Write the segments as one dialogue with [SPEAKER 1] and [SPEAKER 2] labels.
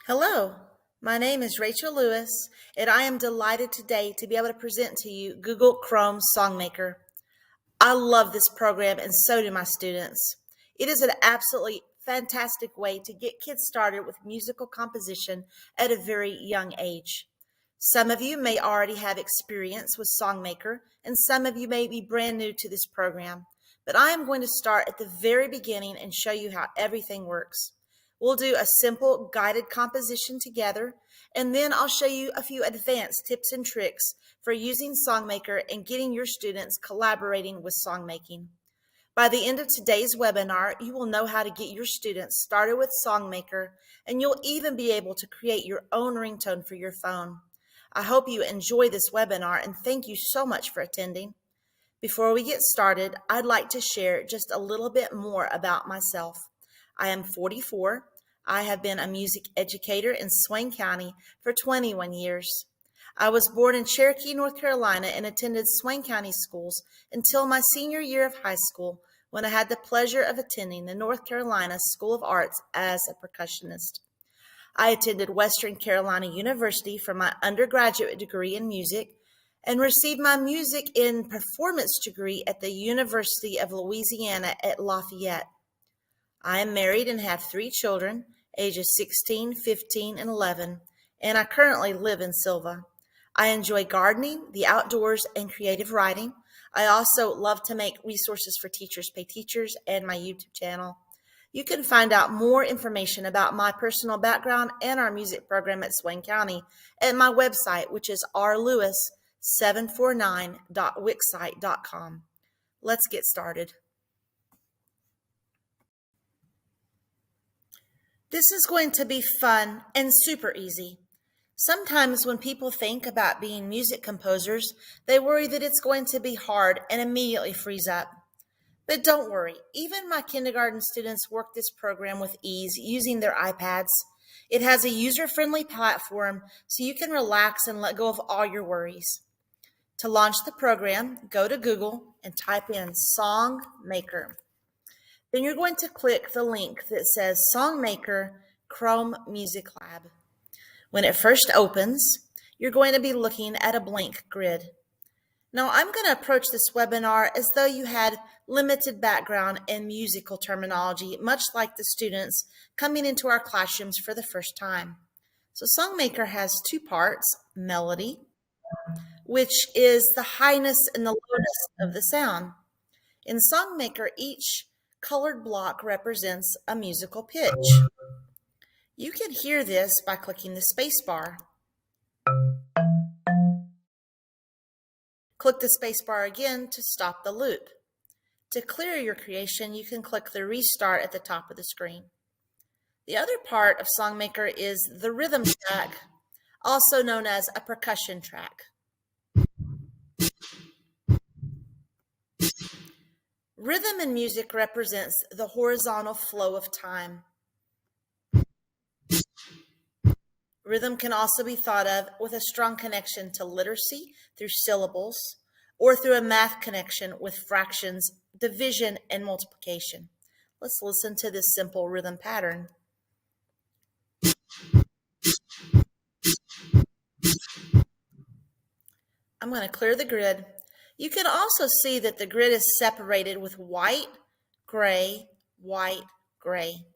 [SPEAKER 1] Hello, my name is Rachel Lewis, and I am delighted today to be able to present to you Google Chrome SongMaker. I love this program, and so do my students. It is an absolutely fantastic way to get kids started with musical composition at a very young age. Some of you may already have experience with SongMaker, and some of you may be brand new to this program. But I am going to start at the very beginning and show you how everything works. We'll do a simple guided composition together, and then I'll show you a few advanced tips and tricks for using SongMaker and getting your students collaborating with songmaking. By the end of today's webinar, you will know how to get your students started with SongMaker, and you'll even be able to create your own ringtone for your phone. I hope you enjoy this webinar, and thank you so much for attending. Before we get started, I'd like to share just a little bit more about myself. I am 44. I have been a music educator in Swain County for 21 years. I was born in Cherokee, North Carolina, and attended Swain County schools until my senior year of high school, when I had the pleasure of attending the North Carolina School of Arts as a percussionist. I attended Western Carolina University for my undergraduate degree in music and received my music in performance degree at the University of Louisiana at Lafayette. I am married and have 3 children, ages 16, 15, and 11, and I currently live in Sylva. I enjoy gardening, the outdoors, and creative writing. I also love to make resources for Teachers Pay Teachers and my YouTube channel. You can find out more information about my personal background and our music program at Swain County at my website, which is rlewis749.wixsite.com. Let's get started. This is going to be fun and super easy. Sometimes when people think about being music composers, they worry that it's going to be hard and immediately freeze up. But don't worry, even my kindergarten students work this program with ease using their iPads. It has a user-friendly platform so you can relax and let go of all your worries. To launch the program, go to Google and type in SongMaker. Then you're going to click the link that says SongMaker Chrome Music Lab. When it first opens, you're going to be looking at a blank grid. Now, I'm going to approach this webinar as though you had limited background in musical terminology, much like the students coming into our classrooms for the first time. So SongMaker has 2 parts: melody, which is the highness and the lowness of the sound. In SongMaker, each colored block represents a musical pitch. You can hear this by clicking the space bar. Click the space bar again to stop the loop. To clear your creation, you can click the restart at the top of the screen. The other part of SongMaker is the rhythm track, also known as a percussion track. Rhythm in music represents the horizontal flow of time. Rhythm can also be thought of with a strong connection to literacy through syllables, or through a math connection with fractions, division, and multiplication. Let's listen to this simple rhythm pattern. I'm going to clear the grid. You can also see that the grid is separated with white, gray, white, gray.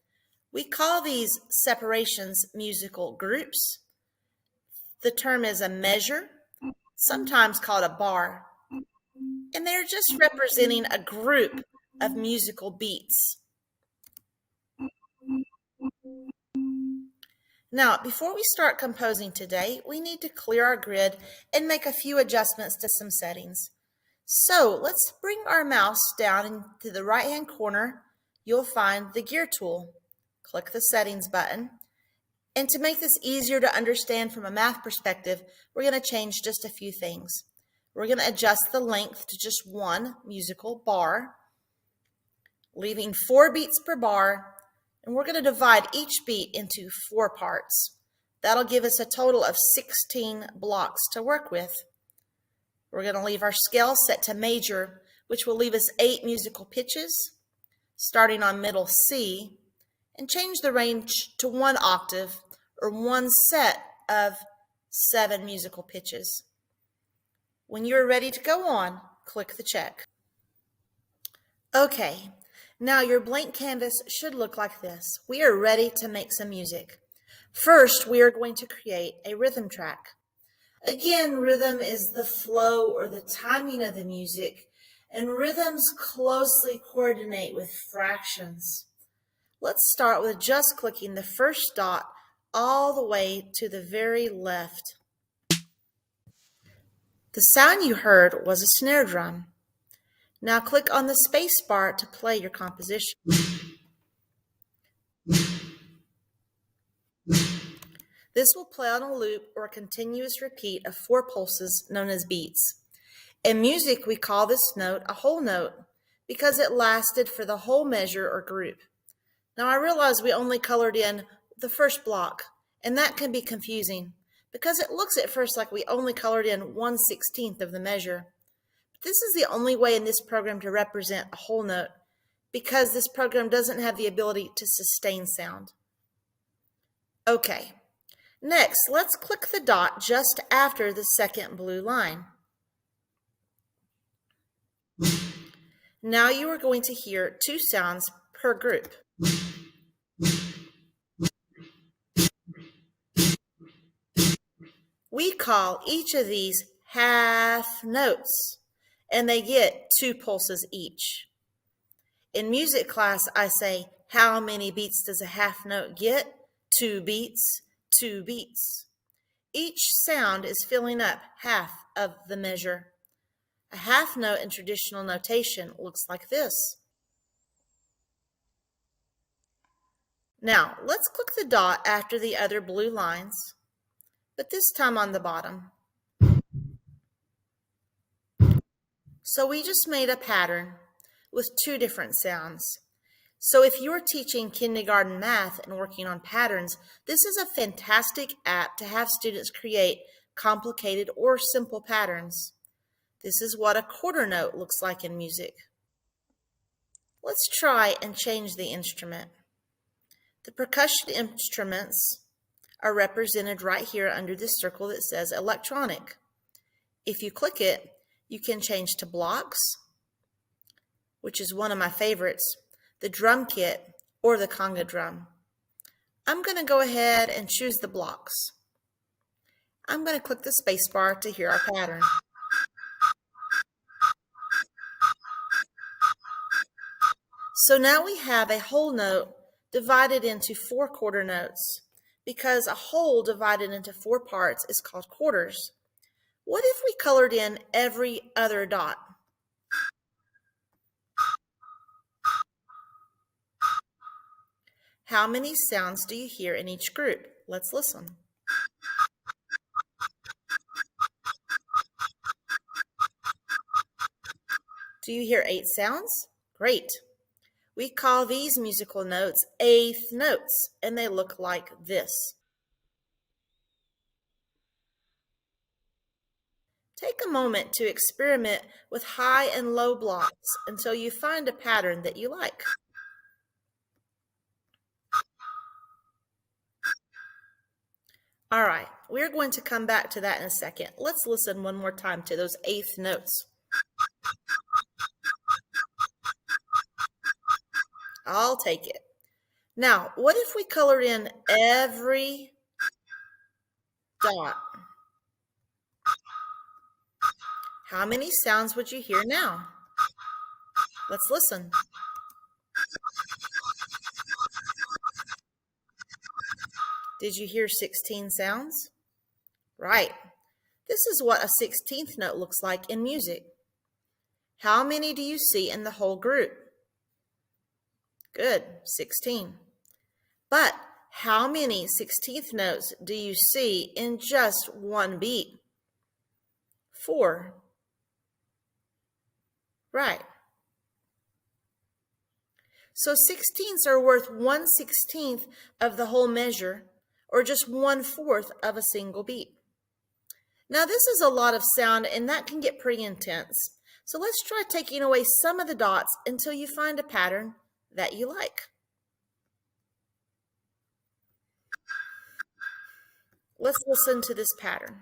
[SPEAKER 1] We call these separations musical groups. The term is a measure, sometimes called a bar, and they're just representing a group of musical beats. Now, before we start composing today, we need to clear our grid and make a few adjustments to some settings. So let's bring our mouse down into the right-hand corner. You'll find the gear tool. Click the settings button. And to make this easier to understand from a math perspective, we're going to change just a few things. We're going to adjust the length to just 1 musical bar, leaving 4 beats per bar, and we're going to divide each beat into 4 parts. That'll give us a total of 16 blocks to work with. We're going to leave our scale set to major, which will leave us 8 musical pitches, starting on middle C, and change the range to 1 octave, or one set of 7 musical pitches. When you are ready to go on, click the check. Okay, now your blank canvas should look like this. We are ready to make some music. First, we are going to create a rhythm track. Again, rhythm is the flow or the timing of the music, and rhythms closely coordinate with fractions. Let's start with just clicking the first dot all the way to the very left. The sound you heard was a snare drum. Now click on the space bar to play your composition. This will play on a loop or a continuous repeat of 4 pulses known as beats. In music, we call this note a whole note because it lasted for the whole measure or group. Now I realize we only colored in the first block, and that can be confusing because it looks at first like we only colored in 1/16 of the measure. But this is the only way in this program to represent a whole note because this program doesn't have the ability to sustain sound. Okay, next let's click the dot just after the second blue line. Now you are going to hear 2 sounds per group. We call each of these half notes, and they get 2 pulses each. In music class, I say, how many beats does a half note get? 2 beats, 2 beats. Each sound is filling up half of the measure. A half note in traditional notation looks like this. Now, let's click the dot after the other blue lines, but this time on the bottom. So we just made a pattern with 2 different sounds. So if you're teaching kindergarten math and working on patterns, this is a fantastic app to have students create complicated or simple patterns. This is what a quarter note looks like in music. Let's try and change the instrument. The percussion instruments are represented right here under this circle that says electronic. If you click it, you can change to blocks, which is one of my favorites, the drum kit, or the conga drum. I'm going to go ahead and choose the blocks. I'm going to click the space bar to hear our pattern. So now we have a whole note divided into 4 quarter notes, because a whole divided into 4 parts is called quarters. What if we colored in every other dot? How many sounds do you hear in each group? Let's listen. Do you hear 8 sounds? Great. We call these musical notes eighth notes, and they look like this. Take a moment to experiment with high and low blocks until you find a pattern that you like. All right, we're going to come back to that in a second. Let's listen one more time to those eighth notes. I'll take it. Now, what if we colored in every dot? How many sounds would you hear now? Let's listen. Did you hear 16 sounds? Right. This is what a 16th note looks like in music. How many do you see in the whole group? Good, 16. But how many 16th notes do you see in just one beat? 4. Right. So 16ths are worth 1/16 of the whole measure, or just 1/4 of a single beat. Now this is a lot of sound, and that can get pretty intense. So let's try taking away some of the dots until you find a pattern that you like. Let's listen to this pattern.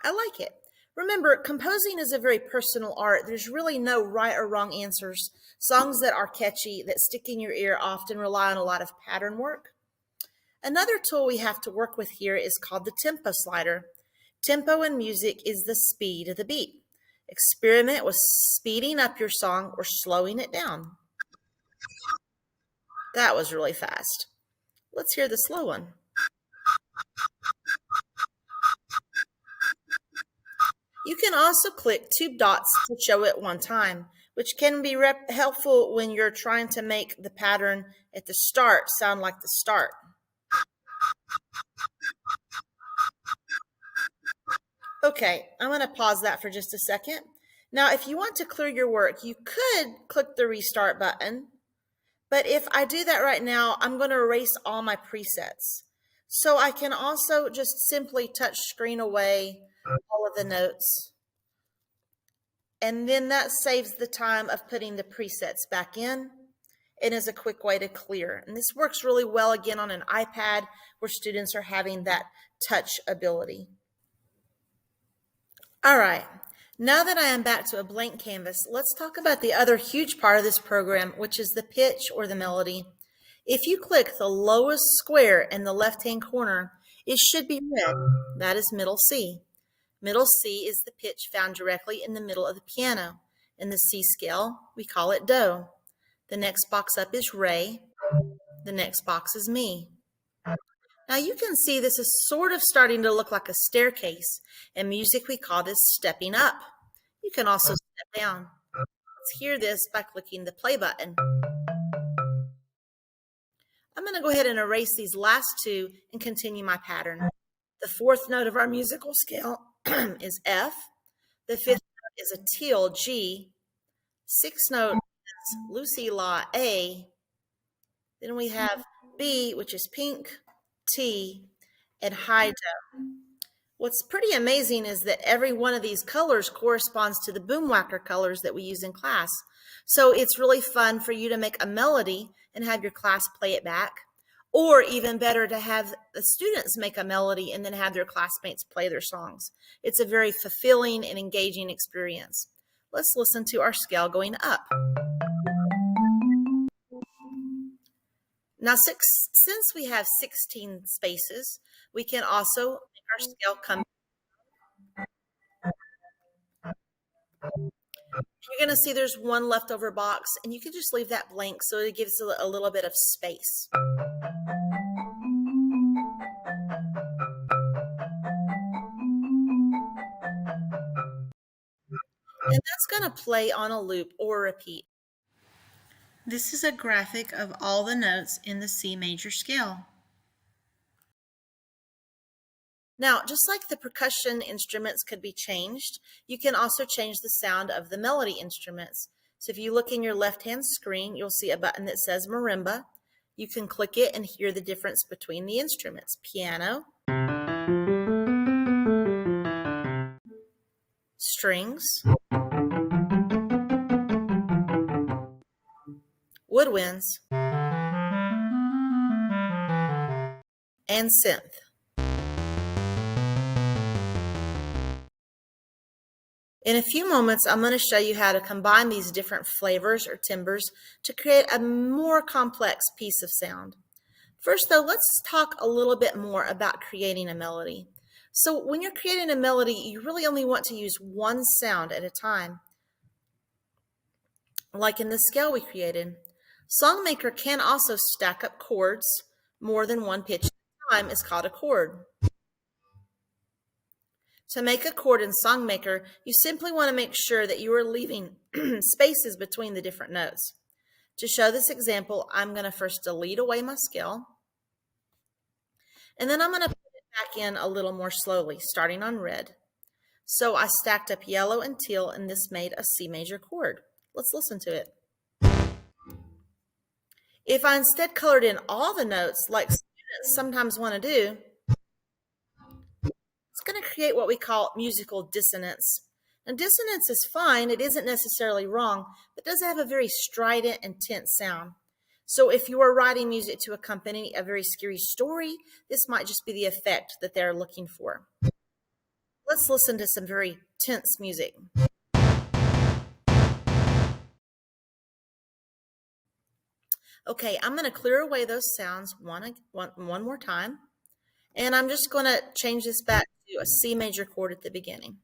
[SPEAKER 1] I like it. Remember, composing is a very personal art. There's really no right or wrong answers. Songs that are catchy, that stick in your ear, often rely on a lot of pattern work. Another tool we have to work with here is called the tempo slider. Tempo in music is the speed of the beat. Experiment with speeding up your song or slowing it down. That was really fast. Let's hear the slow one. You can also click two dots to show it one time, which can be helpful when you're trying to make the pattern at the start sound like the start. Okay, I'm going to pause that for just a second. Now, if you want to clear your work, you could click the restart button. But if I do that right now, I'm going to erase all my presets. So I can also just simply touch screen away all of the notes. And then that saves the time of putting the presets back in and is a quick way to clear. And this works really well again on an iPad where students are having that touch ability. All right, now that I am back to a blank canvas, let's talk about the other huge part of this program, which is the pitch or the melody. If you click the lowest square in the left-hand corner, it should be red. That is middle C. Middle C is the pitch found directly in the middle of the piano. In the C scale, we call it Do. The next box up is Re. The next box is Mi. Now you can see this is sort of starting to look like a staircase. In music, we call this stepping up. You can also step down. Let's hear this by clicking the play button. I'm going to go ahead and erase these last two and continue my pattern. The fourth note of our musical scale is F. The fifth note is a teal, G. Sixth note is Lucy La, A. Then we have B, which is pink, T, and high Do. What's pretty amazing is that every one of these colors corresponds to the Boomwhacker colors that we use in class. So it's really fun for you to make a melody and have your class play it back, or even better to have the students make a melody and then have their classmates play their songs. It's a very fulfilling and engaging experience. Let's listen to our scale going up. Now, since we have 16 spaces, we can also make our scale come. You're going to see there's one leftover box, and you can just leave that blank so it gives a little bit of space. And that's going to play on a loop or repeat. This is a graphic of all the notes in the C major scale. Now, just like the percussion instruments could be changed, you can also change the sound of the melody instruments. So if you look in your left-hand screen, you'll see a button that says marimba. You can click it and hear the difference between the instruments. Piano, strings, woodwinds, and synth. In a few moments, I'm going to show you how to combine these different flavors or timbres to create a more complex piece of sound. First, though, let's talk a little bit more about creating a melody. So when you're creating a melody, you really only want to use one sound at a time. Like in the scale we created. Songmaker can also stack up chords. More than one pitch at a time is called a chord. To make a chord in Songmaker, you simply want to make sure that you are leaving spaces between the different notes. To show this example, I'm going to first delete away my scale, and then I'm going to put it back in a little more slowly, starting on red. So I stacked up yellow and teal, and this made a C major chord. Let's listen to it. If I instead colored in all the notes, like students sometimes want to do, it's going to create what we call musical dissonance. And dissonance is fine. It isn't necessarily wrong, but does have a very strident and tense sound. So if you are writing music to accompany a very scary story, this might just be the effect that they're looking for. Let's listen to some very tense music. Okay, I'm going to clear away those sounds one more time. And I'm just going to change this back to a C major chord at the beginning.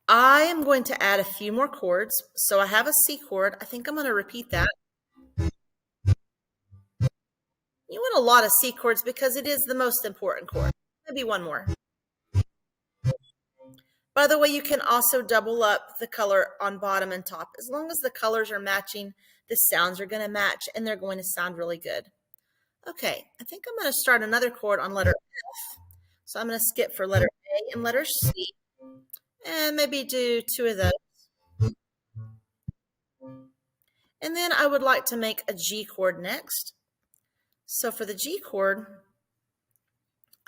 [SPEAKER 1] I am going to add a few more chords. So I have a C chord. I think I'm going to repeat that. You want a lot of C chords because it is the most important chord. Maybe one more. By the way, you can also double up the color on bottom and top. As long as the colors are matching, the sounds are going to match and they're going to sound really good. Okay, I think I'm going to start another chord on letter F. So I'm going to skip for letter A and letter C and maybe do two of those. And then I would like to make a G chord next. So for the G chord,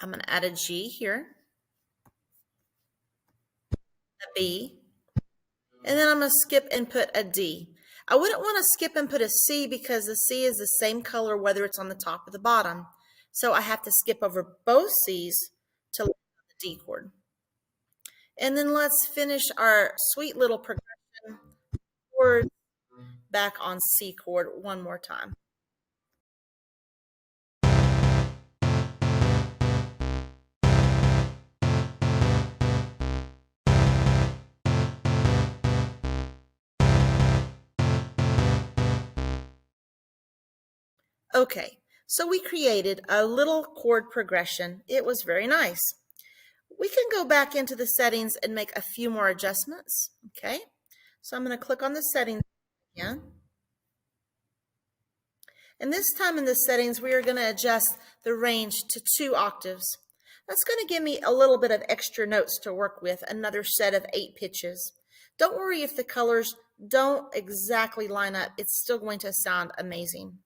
[SPEAKER 1] I'm going to add a G here, a B, and then I'm going to skip and put a D. I wouldn't want to skip and put a C because the C is the same color whether it's on the top or the bottom. So I have to skip over both C's to land on the D chord. And then let's finish our sweet little progression chord back on C chord one more time. Okay, so we created a little chord progression. It was very nice. We can go back into the settings and make a few more adjustments. Okay, so I'm going to click on the settings again. And this time in the settings, we are going to adjust the range to 2 octaves. That's going to give me a little bit of extra notes to work with, another set of 8 pitches. Don't worry if the colors don't exactly line up, it's still going to sound amazing.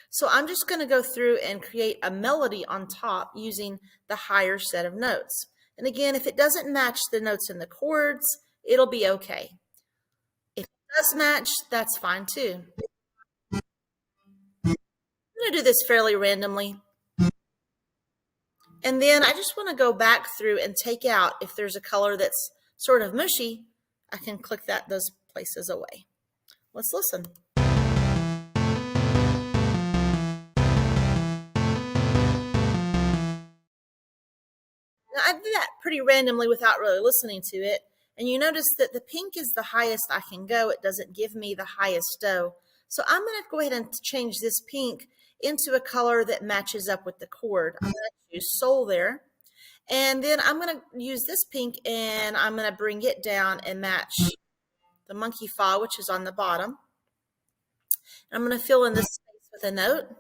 [SPEAKER 1] So I'm just going to go through and create a melody on top using the higher set of notes. And again, if it doesn't match the notes in the chords, it'll be okay. If it does match, that's fine too. I'm going to do this fairly randomly. And then I just want to go back through and take out, if there's a color that's sort of mushy, I can click those places away. Let's listen. Now, I did that pretty randomly without really listening to it. And you notice that the pink is the highest I can go. It doesn't give me the highest do. So I'm going to go ahead and change this pink into a color that matches up with the chord. I'm going to choose Sol there. And then I'm going to use this pink and I'm going to bring it down and match the monkey fa, which is on the bottom. I'm going to fill in this space with a note.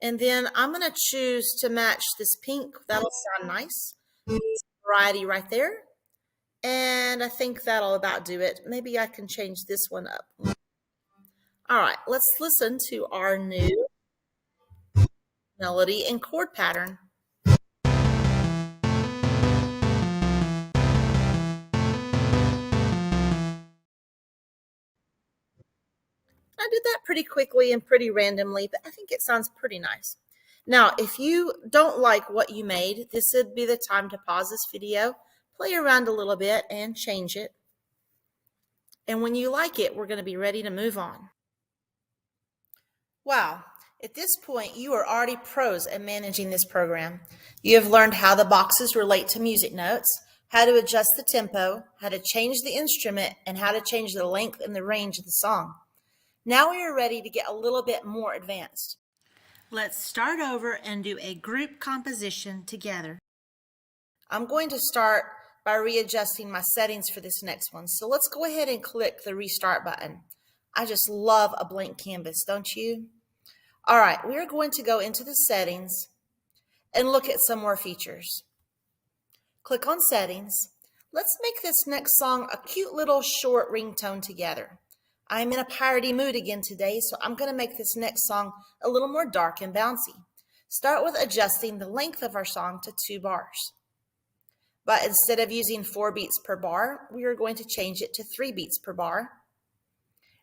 [SPEAKER 1] And then I'm going to choose to match this pink. That'll sound nice. Variety right there. And I think that'll about do it. Maybe I can change this one up. All right, let's listen to our new melody and chord pattern. I did that pretty quickly and pretty randomly, but I think it sounds pretty nice. Now, if you don't like what you made, this would be the time to pause this video, play around a little bit, and change it. And when you like it, we're going to be ready to move on. Wow, at this point, you are already pros at managing this program. You have learned how the boxes relate to music notes, how to adjust the tempo, how to change the instrument, and how to change the length and the range of the song. Now we are ready to get a little bit more advanced. Let's start over and do a group composition together. I'm going to start by readjusting my settings for this next one. So let's go ahead and click the restart button. I just love a blank canvas, don't you? All right, we're going to go into the settings and look at some more features. Click on settings. Let's make this next song a cute little short ringtone together. I'm in a piratey mood again today, so I'm going to make this next song a little more dark and bouncy. Start with adjusting the length of our song to 2 bars. But instead of using 4 beats per bar, we are going to change it to 3 beats per bar.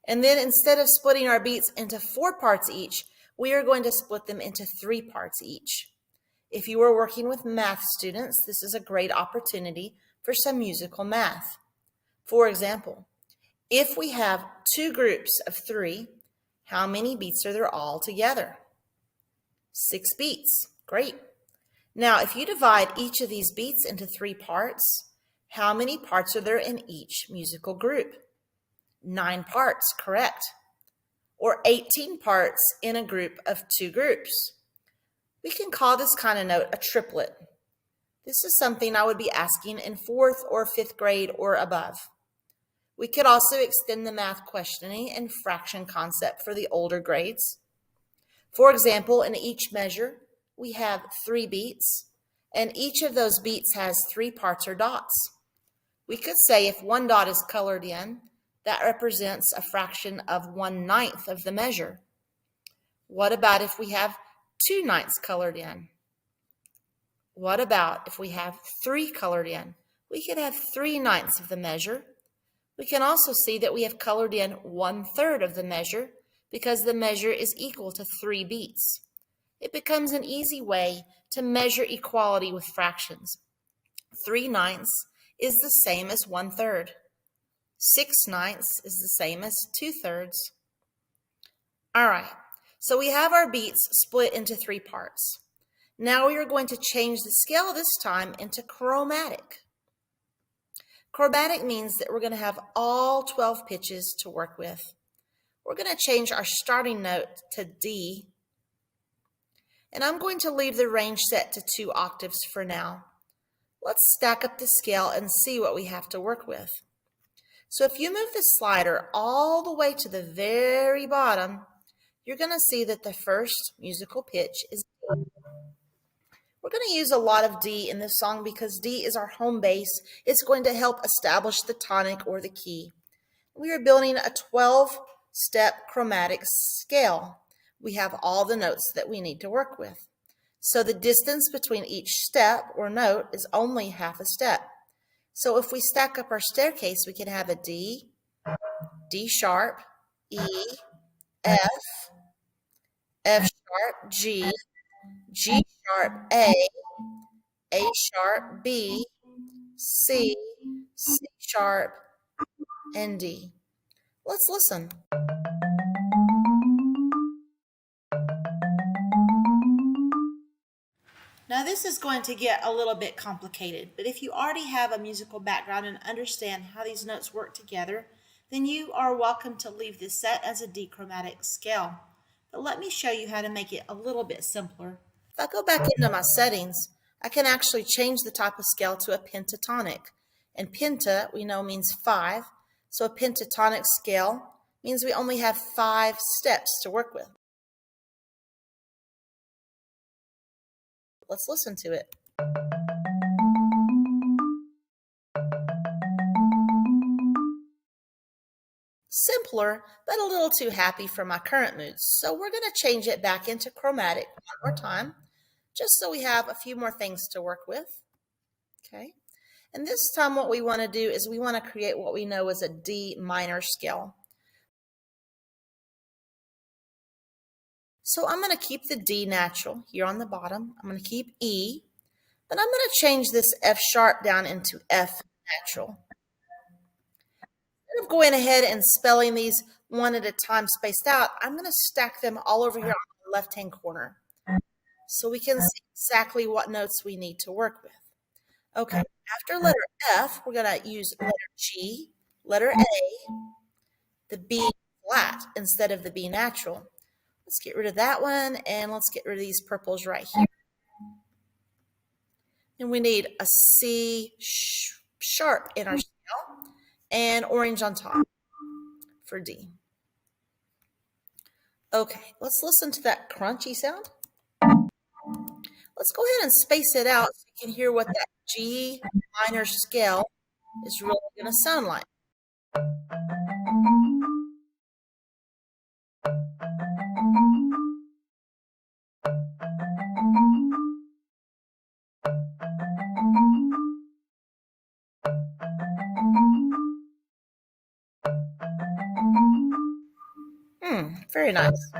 [SPEAKER 1] And then instead of splitting our beats into 4 parts each, we are going to split them into 3 parts each. If you are working with math students, this is a great opportunity for some musical math. For example, if we have 2 groups of 3, how many beats are there all together? 6 beats. Great. Now, if you divide each of these beats into 3 parts, how many parts are there in each musical group? 9 parts, correct. Or 18 parts in a group of 2 groups. We can call this kind of note a triplet. This is something I would be asking in 4th or 5th grade or above. We could also extend the math questioning and fraction concept for the older grades. For example, in each measure, we have 3 beats, and each of those beats has 3 parts or dots. We could say if 1 dot is colored in, that represents a fraction of 1/9 of the measure. What about if we have 2/9 colored in? What about if we have 3 colored in? We could have 3/9 of the measure. We can also see that we have colored in 1/3 of the measure because the measure is equal to 3 beats. It becomes an easy way to measure equality with fractions. 3/9 is the same as 1/3. 6/9 is the same as 2/3. All right, so we have our beats split into 3 parts. Now we are going to change the scale this time into chromatic. Chromatic means that we're going to have all 12 pitches to work with. We're going to change our starting note to D, and I'm going to leave the range set to 2 octaves for now. Let's stack up the scale and see what we have to work with. So if you move the slider all the way to the very bottom, you're going to see that the first musical pitch is D. We're going to use a lot of D in this song because D is our home base. It's going to help establish the tonic or the key. We are building a 12-step chromatic scale. We have all the notes that we need to work with. So the distance between each step or note is only half a step. So if we stack up our staircase, we can have a D, D sharp, E, F, F sharp, G, G sharp, A sharp, B, C, C sharp, and D. Let's listen. Now this is going to get a little bit complicated, but if you already have a musical background and understand how these notes work together, then you are welcome to leave this set as a D chromatic scale. But let me show you how to make it a little bit simpler. If I go back into my settings, I can actually change the type of scale to a pentatonic. And penta, we know, means 5. So a pentatonic scale means we only have 5 steps to work with. Let's listen to it. Simpler, but a little too happy for my current moods. So we're going to change it back into chromatic one more time, just so we have a few more things to work with. Okay. And this time what we want to do is we want to create what we know as a D minor scale. So I'm going to keep the D natural here on the bottom. I'm going to keep E, but I'm going to change this F sharp down into F natural. Instead of going ahead and spelling these one at a time spaced out, I'm going to stack them all over here on the left-hand corner so we can see exactly what notes we need to work with. Okay, after letter F, we're going to use letter G, letter A, the B flat instead of the B natural. Let's get rid of that one, and let's get rid of these purples right here. And we need a C sharp in our scale and orange on top for D. Okay, let's listen to that crunchy sound. Let's go ahead and space it out so you can hear what that G minor scale is really going to sound like. Very nice.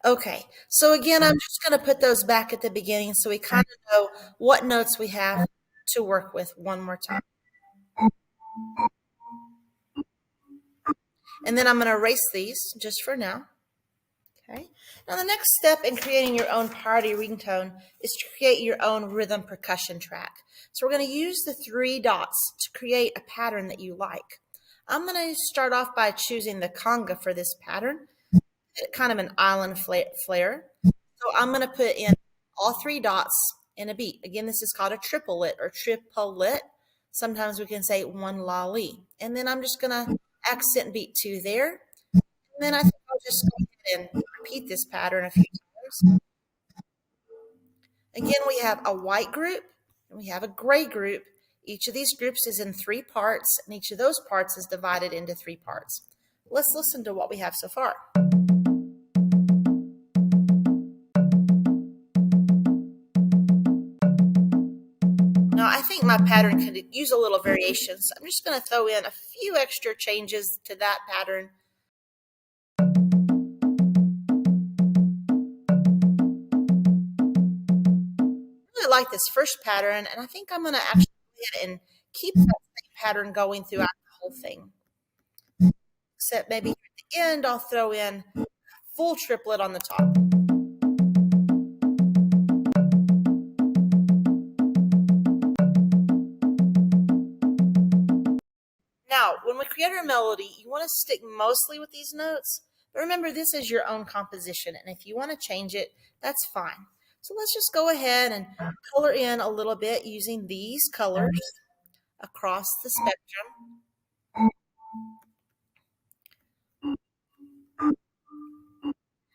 [SPEAKER 1] Okay, so again, I'm just going to put those back at the beginning so we kind of know what notes we have to work with one more time. And then I'm going to erase these just for now. Okay. Now the next step in creating your own party ringtone is to create your own rhythm percussion track. So we're going to use the 3 dots to create a pattern that you like. I'm going to start off by choosing the conga for this pattern, kind of an island flare. So I'm going to put in all 3 dots in a beat. Again, this is called a triplet or triplet. Sometimes we can say one lolly. And then I'm just going to accent beat 2 there. And then I think I'll just go ahead and repeat this pattern a few times. Again, we have a white group and we have a gray group. Each of these groups is in 3 parts, and each of those parts is divided into 3 parts. Let's listen to what we have so far. Now, I think my pattern could use a little variation, so I'm just going to throw in a few extra changes to that pattern. I really like this first pattern, and I think I'm going to actually go ahead and keep that same pattern going throughout the whole thing. Except maybe at the end, I'll throw in a full triplet on the top. Now, when we create our melody, you want to stick mostly with these notes. But remember, this is your own composition, and if you want to change it, that's fine. So let's just go ahead and color in a little bit using these colors across the spectrum. And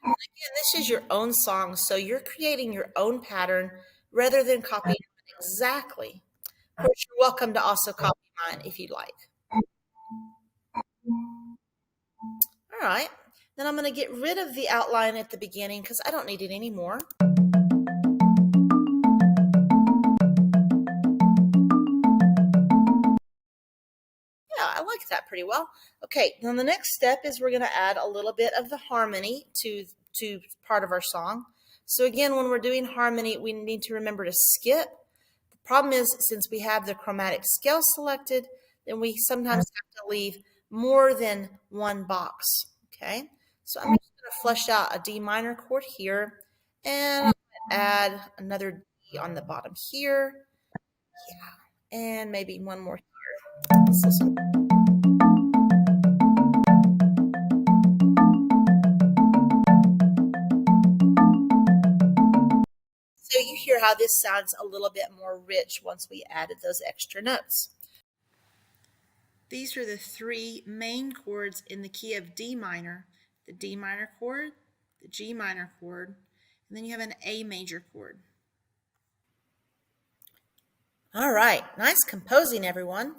[SPEAKER 1] again, this is your own song, so you're creating your own pattern rather than copying it exactly. Of course, you're welcome to also copy mine if you'd like. All right, then I'm going to get rid of the outline at the beginning because I don't need it anymore. Yeah, I like that pretty well. Okay, now the next step is we're going to add a little bit of the harmony to part of our song. So again, when we're doing harmony, we need to remember to skip. The problem is, since we have the chromatic scale selected, then we sometimes have to leave more than one box. Okay, so I'm just going to flush out a D minor chord here, and add another D on the bottom here. Yeah, and maybe one more here. Let's listen. So you hear how this sounds a little bit more rich once we added those extra notes. These are the 3 main chords in the key of D minor: the D minor chord, the G minor chord, and then you have an A major chord. All right, nice composing, everyone.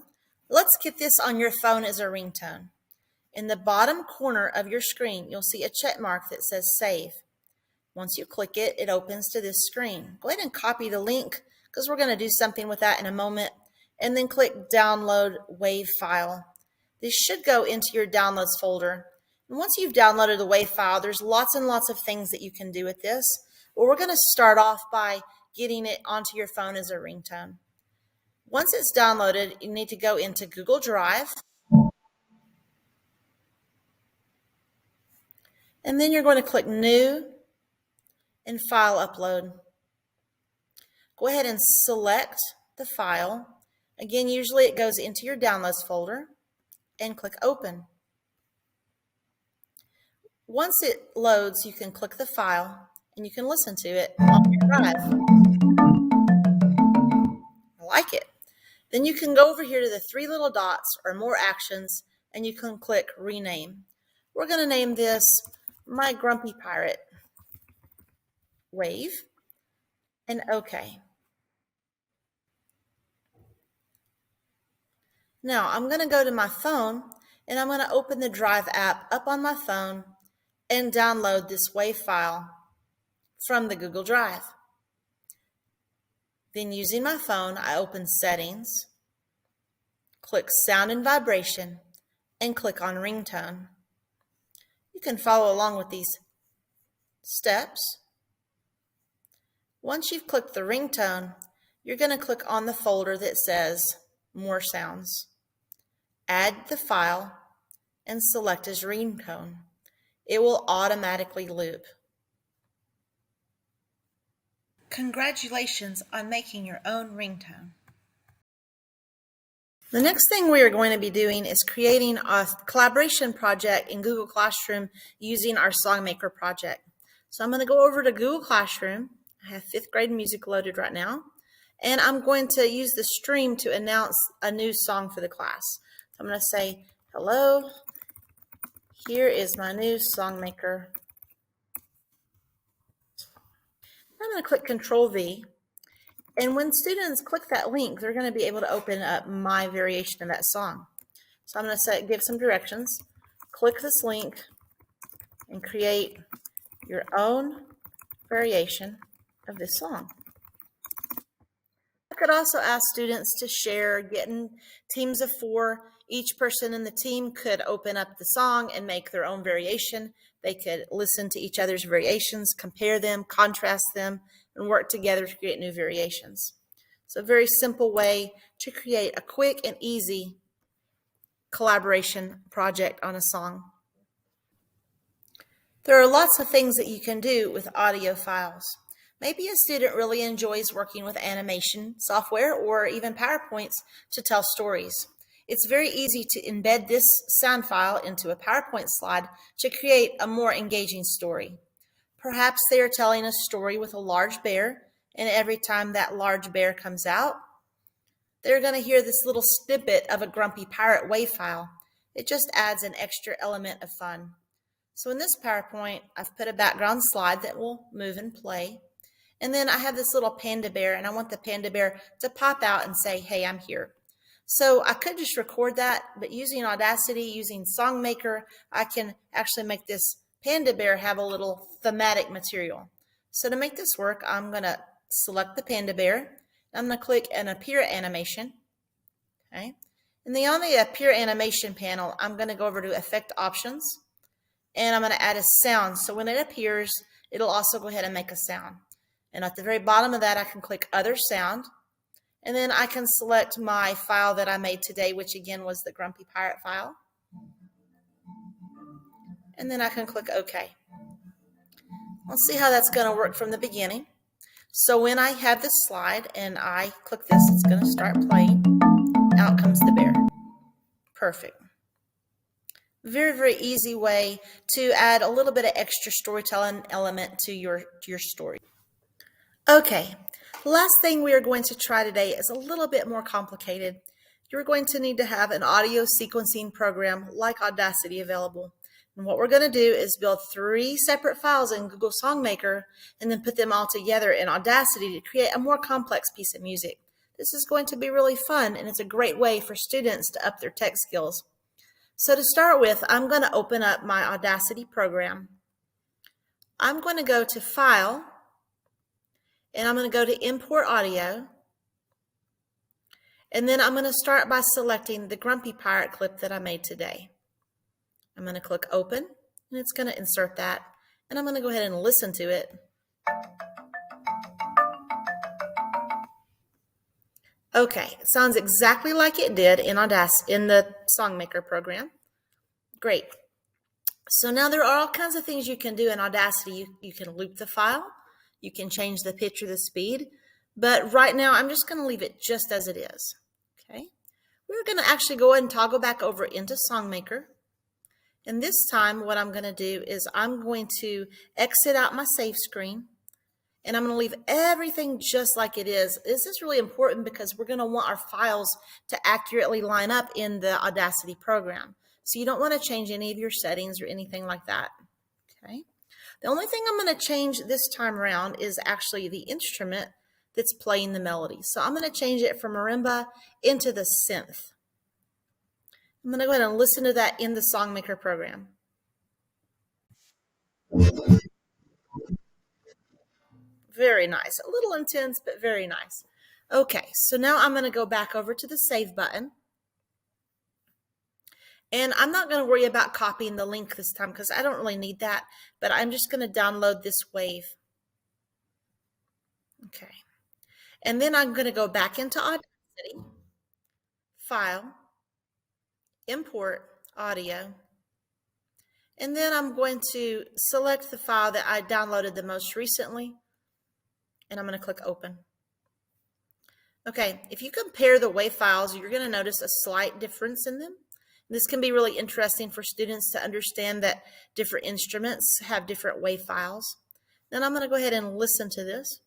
[SPEAKER 1] Let's get this on your phone as a ringtone. In the bottom corner of your screen, you'll see a check mark that says Save. Once you click it, it opens to this screen. Go ahead and copy the link because we're going to do something with that in a moment. And then click Download WAV file. This should go into your Downloads folder. And once you've downloaded the WAV file, there's lots and lots of things that you can do with this. Well, we're going to start off by getting it onto your phone as a ringtone. Once it's downloaded, you need to go into Google Drive. And then you're going to click New and File Upload. Go ahead and select the file. Again, usually it goes into your Downloads folder, and click Open. Once it loads, you can click the file and you can listen to it on your drive. I like it. Then you can go over here to the 3 little dots or More Actions, and you can click Rename. We're going to name this My Grumpy Pirate Wave, and OK. Now I'm going to go to my phone, and I'm going to open the Drive app up on my phone and download this WAV file from the Google Drive. Then using my phone, I open Settings, click Sound and Vibration, and click on Ringtone. You can follow along with these steps. Once you've clicked the ringtone, you're going to click on the folder that says More Sounds. Add the file and select as ringtone. It will automatically loop. Congratulations on making your own ringtone. The next thing we are going to be doing is creating a collaboration project in Google Classroom using our Songmaker project. So I'm going to go over to Google Classroom. I have 5th grade music loaded right now, and I'm going to use the stream to announce a new song for the class. So I'm going to say, hello, here is my new Songmaker. I'm going to click Control V. And when students click that link, they're going to be able to open up my variation of that song. So I'm going to give some directions. Click this link and create your own variation of this song. I could also ask students to share, get in teams of 4. Each person in the team could open up the song and make their own variation. They could listen to each other's variations, compare them, contrast them, and work together to create new variations. It's a very simple way to create a quick and easy collaboration project on a song. There are lots of things that you can do with audio files. Maybe a student really enjoys working with animation software or even PowerPoints to tell stories. It's very easy to embed this sound file into a PowerPoint slide to create a more engaging story. Perhaps they are telling a story with a large bear, and every time that large bear comes out, they're going to hear this little snippet of a grumpy pirate wave file. It just adds an extra element of fun. So in this PowerPoint, I've put a background slide that will move and play. And then I have this little panda bear, and I want the panda bear to pop out and say, hey, I'm here. So I could just record that, but using Audacity, using Songmaker, I can actually make this panda bear have a little thematic material. So to make this work, I'm going to select the panda bear. I'm going to click an Appear Animation. Okay. And then on the Appear Animation panel, I'm going to go over to Effect Options, and I'm going to add a sound. So when it appears, it'll also go ahead and make a sound. And at the very bottom of that, I can click Other Sound. And then I can select my file that I made today, which again was the Grumpy Pirate file. And then I can click OK. Let's see how that's going to work from the beginning. So when I have this slide and I click this, it's going to start playing. Out comes the bear. Perfect. Very, very easy way to add a little bit of extra storytelling element to your story. Okay, the last thing we are going to try today is a little bit more complicated. You're going to need to have an audio sequencing program like Audacity available. And what we're going to do is build 3 separate files in Google Songmaker and then put them all together in Audacity to create a more complex piece of music. This is going to be really fun, and it's a great way for students to up their tech skills. So to start with, I'm going to open up my Audacity program. I'm going to go to File, and I'm going to go to Import Audio. And then I'm going to start by selecting the Grumpy Pirate clip that I made today. I'm going to click Open, and it's going to insert that. And I'm going to go ahead and listen to it. Okay, it sounds exactly like it did in Audacity, in the Songmaker program. Great. So now there are all kinds of things you can do in Audacity. You can loop the file. You can change the pitch or the speed. But right now, I'm just going to leave it just as it is. Okay. We're going to actually go ahead and toggle back over into Songmaker. And this time, what I'm going to do is I'm going to exit out my save screen. And I'm going to leave everything just like it is. This is really important because we're going to want our files to accurately line up in the Audacity program. So you don't want to change any of your settings or anything like that. Okay. The only thing I'm going to change this time around is actually the instrument that's playing the melody. So I'm going to change it from marimba into the synth. I'm going to go ahead and listen to that in the Songmaker program. Very nice. A little intense, but very nice. Okay, so now I'm going to go back over to the Save button. And I'm not going to worry about copying the link this time because I don't really need that, but I'm just going to download this wave. Okay. And then I'm going to go back into Audacity, File, Import Audio, and then I'm going to select the file that I downloaded the most recently, and I'm going to click Open. Okay, if you compare the WAV files, you're going to notice a slight difference in them. This can be really interesting for students to understand that different instruments have different WAV files. Then I'm going to go ahead and listen to this.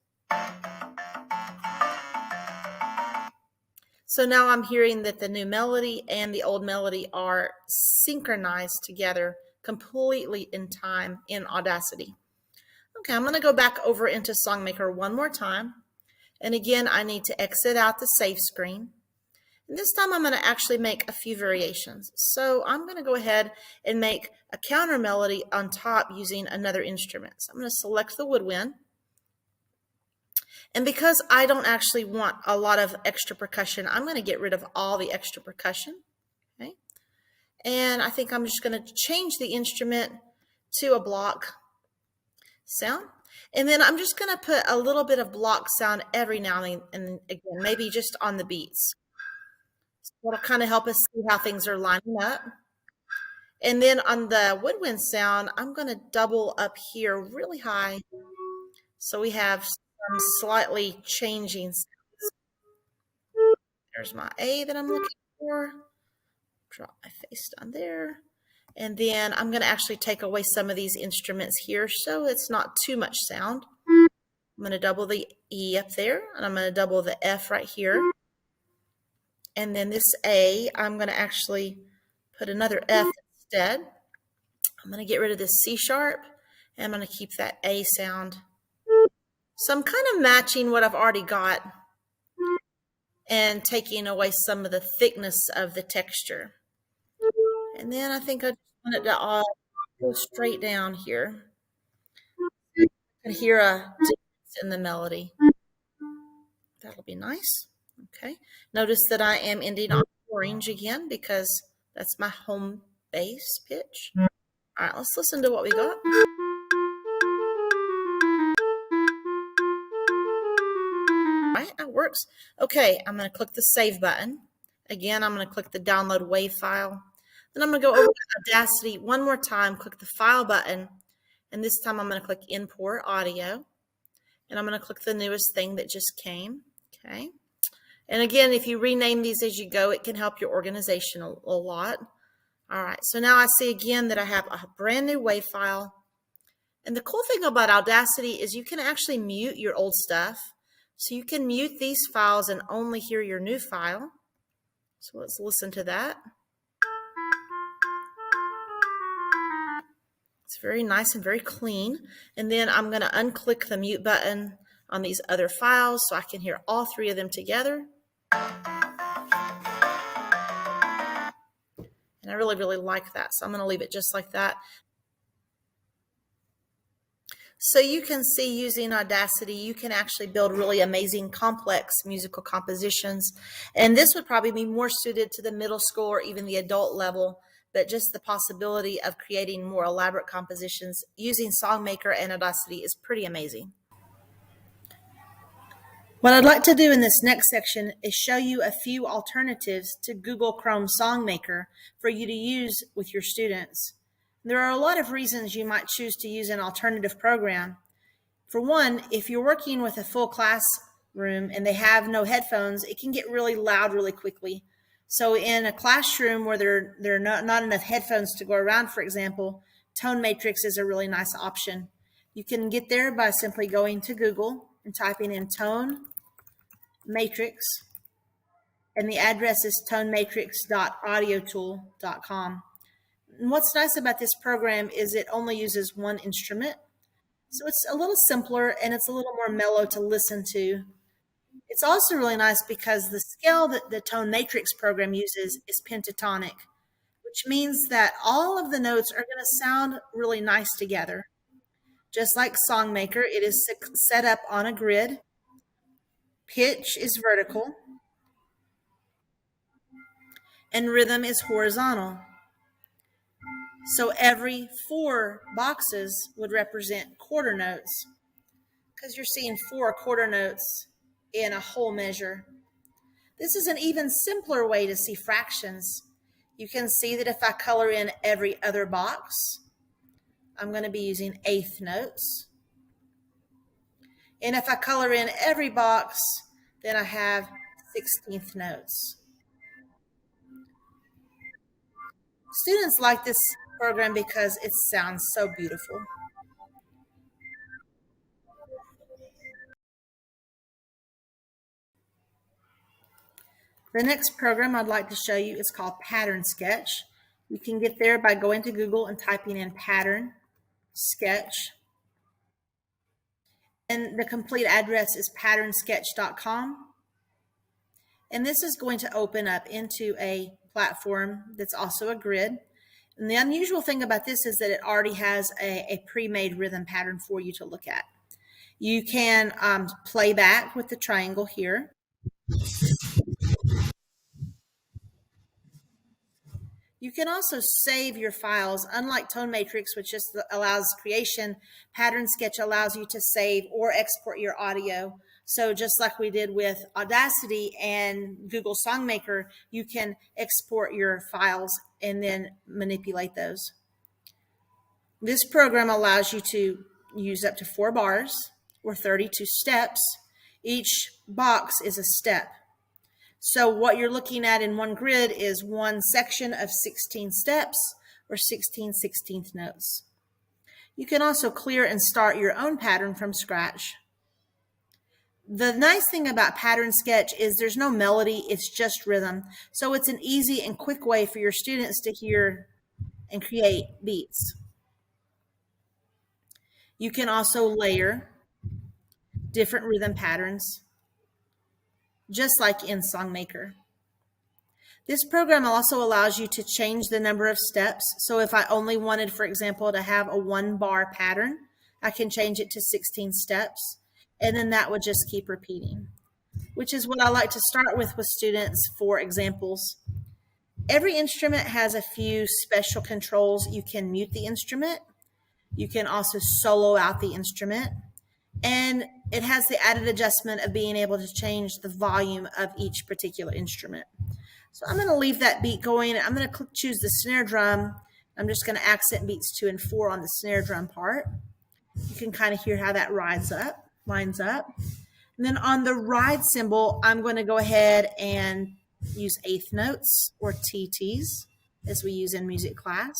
[SPEAKER 1] So now I'm hearing that the new melody and the old melody are synchronized together completely in time in Audacity. Okay, I'm going to go back over into SongMaker one more time. And again, I need to exit out the save screen. And this time I'm going to actually make a few variations. So I'm going to go ahead and make a counter melody on top using another instrument. So I'm going to select the woodwind. And because I don't actually want a lot of extra percussion, I'm going to get rid of all the extra percussion. Okay. And I think I'm just going to change the instrument to a block sound. And then I'm just going to put a little bit of block sound every now and again, maybe just on the beats. So that'll kind of help us see how things are lining up. And then on the woodwind sound, I'm going to double up here really high. So we have some slightly changing sounds. There's my A that I'm looking for. Drop my face down there. And then I'm going to actually take away some of these instruments here so it's not too much sound. I'm going to double the E up there, and I'm going to double the F right here. And then this A, I'm going to actually put another F instead. I'm going to get rid of this C sharp, and I'm going to keep that A sound. So I'm kind of matching what I've already got and taking away some of the thickness of the texture. And then I think I just want it to all go straight down here. You can hear a difference in the melody. That'll be nice. Okay. Notice that I am ending on orange again because that's my home bass pitch. All right, let's listen to what we got. All right, that works. Okay, I'm going to click the save button. Again, I'm going to click the download WAV file. Then I'm going to go over to Audacity one more time, click the file button, and this time I'm going to click import audio. And I'm going to click the newest thing that just came. Okay. And again, if you rename these as you go, it can help your organization a lot. All right, so now I see again that I have a brand new WAV file. And the cool thing about Audacity is you can actually mute your old stuff. So you can mute these files and only hear your new file. So let's listen to that. It's very nice and very clean. And then I'm going to unclick the mute button on these other files so I can hear all three of them together. And I really, really like that. So I'm going to leave it just like that. So you can see using Audacity, you can actually build really amazing, complex musical compositions. And this would probably be more suited to the middle school or even the adult level, but just the possibility of creating more elaborate compositions using SongMaker and Audacity is pretty amazing. What I'd like to do in this next section is show you a few alternatives to Google Chrome SongMaker for you to use with your students. There are a lot of reasons you might choose to use an alternative program. For one, if you're working with a full classroom and they have no headphones, it can get really loud really quickly. So in a classroom where there are not enough headphones to go around, for example, Tone Matrix is a really nice option. You can get there by simply going to Google and typing in Tone Matrix, and the address is tonematrix.audiotool.com. And what's nice about this program is it only uses one instrument. So it's a little simpler and it's a little more mellow to listen to. It's also really nice because the scale that the Tone Matrix program uses is pentatonic, which means that all of the notes are going to sound really nice together. Just like SongMaker, it is set up on a grid. Pitch is vertical and rhythm is horizontal. So every 4 boxes would represent quarter notes because you're seeing 4 quarter notes in a whole measure. This is an even simpler way to see fractions. You can see that if I color in every other box, I'm going to be using eighth notes. And if I color in every box, then I have 16th notes. Students like this program because it sounds so beautiful. The next program I'd like to show you is called Pattern Sketch. You can get there by going to Google and typing in Pattern Sketch. And the complete address is patternsketch.com. And this is going to open up into a platform that's also a grid. And the unusual thing about this is that it already has a pre-made rhythm pattern for you to look at. You can play back with the triangle here. You can also save your files. Unlike Tone Matrix, which just allows creation, Pattern Sketch allows you to save or export your audio. So just like we did with Audacity and Google Songmaker, you can export your files and then manipulate those. This program allows you to use up to 4 bars or 32 steps. Each box is a step. So what you're looking at in one grid is one section of 16 steps or 16 16th notes. You can also clear and start your own pattern from scratch. The nice thing about Pattern Sketch is there's no melody, it's just rhythm. So it's an easy and quick way for your students to hear and create beats. You can also layer different rhythm patterns, just like in Songmaker. This program also allows you to change the number of steps. So if I only wanted, for example, to have a 1-bar pattern, I can change it to 16 steps, and then that would just keep repeating, which is what I like to start with students for examples. Every instrument has a few special controls. You can mute the instrument. You can also solo out the instrument. And it has the added adjustment of being able to change the volume of each particular instrument. So I'm going to leave that beat going. I'm going to choose the snare drum. I'm just going to accent beats 2 and 4 on the snare drum part. You can kind of hear how that lines up. And then on the ride cymbal, I'm going to go ahead and use eighth notes or TTs as we use in music class.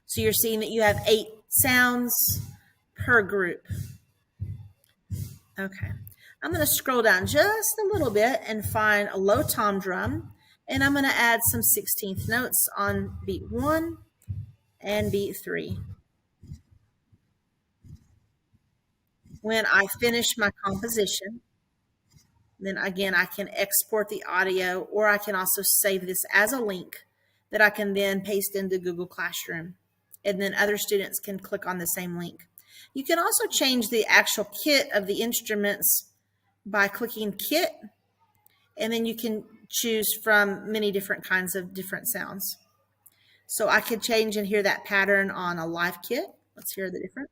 [SPEAKER 1] So you're seeing that you have 8 sounds per group. Okay. I'm going to scroll down just a little bit and find a low tom drum, and I'm going to add some 16th notes on beat 1 and beat 3. When I finish my composition, then again, I can export the audio, or I can also save this as a link that I can then paste into Google Classroom, and then other students can click on the same link. You can also change the actual kit of the instruments by clicking Kit, and then you can choose from many different kinds of different sounds. So I could change and hear that pattern on a live kit. Let's hear the difference.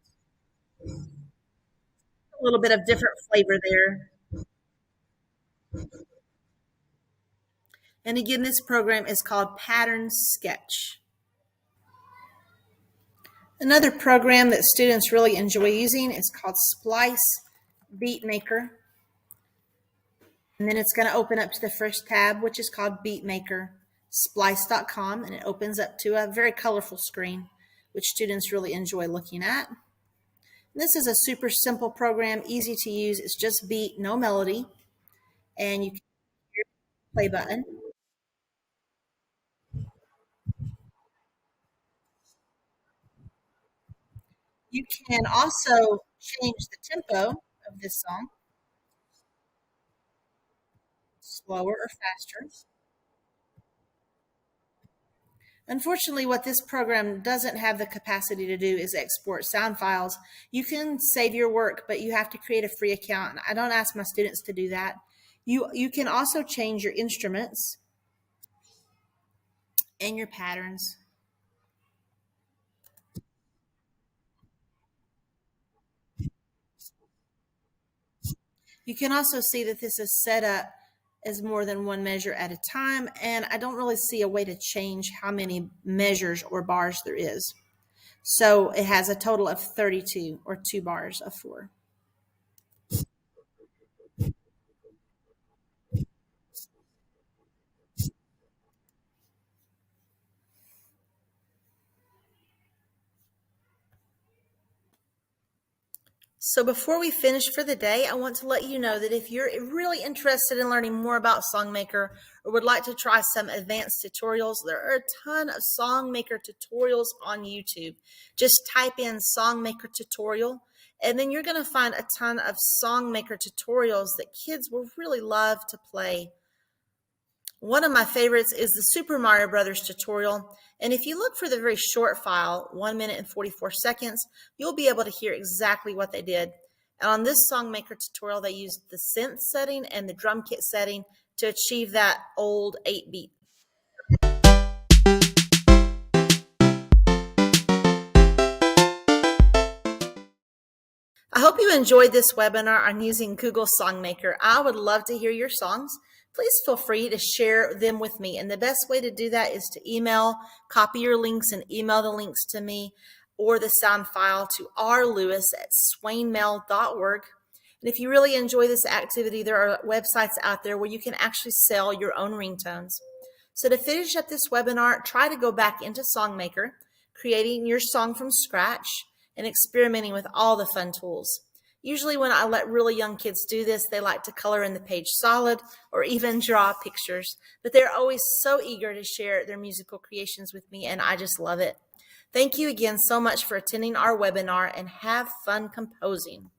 [SPEAKER 1] A little bit of different flavor there. And again, this program is called Pattern Sketch. Another program that students really enjoy using is called Splice Beatmaker. And then it's going to open up to the first tab, which is called Beatmaker, splice.com, and it opens up to a very colorful screen, which students really enjoy looking at. And this is a super simple program, easy to use. It's just beat, no melody, and you can hear the play button. You can also change the tempo of this song, slower or faster. Unfortunately, what this program doesn't have the capacity to do is export sound files. You can save your work, but you have to create a free account. And I don't ask my students to do that. You can also change your instruments and your patterns. You can also see that this is set up as more than one measure at a time, and I don't really see a way to change how many measures or bars there is. So it has a total of 32 or 2 bars of 4. So before we finish for the day, I want to let you know that if you're really interested in learning more about SongMaker or would like to try some advanced tutorials, there are a ton of SongMaker tutorials on YouTube. Just type in SongMaker tutorial, and then you're going to find a ton of SongMaker tutorials that kids will really love to play. One of my favorites is the Super Mario Brothers tutorial, and if you look for the very short file, 1 minute and 44 seconds, you'll be able to hear exactly what they did. And on this SongMaker tutorial, they used the synth setting and the drum kit setting to achieve that old 8-beat. I hope you enjoyed this webinar on using Google SongMaker. I would love to hear your songs. Please feel free to share them with me. And the best way to do that is to copy your links and email the links to me or the sound file to rlewis@swainmail.org. And if you really enjoy this activity, there are websites out there where you can actually sell your own ringtones. So to finish up this webinar, try to go back into SongMaker, creating your song from scratch, and experimenting with all the fun tools. Usually when I let really young kids do this, they like to color in the page solid or even draw pictures, but they're always so eager to share their musical creations with me, and I just love it. Thank you again so much for attending our webinar, and have fun composing.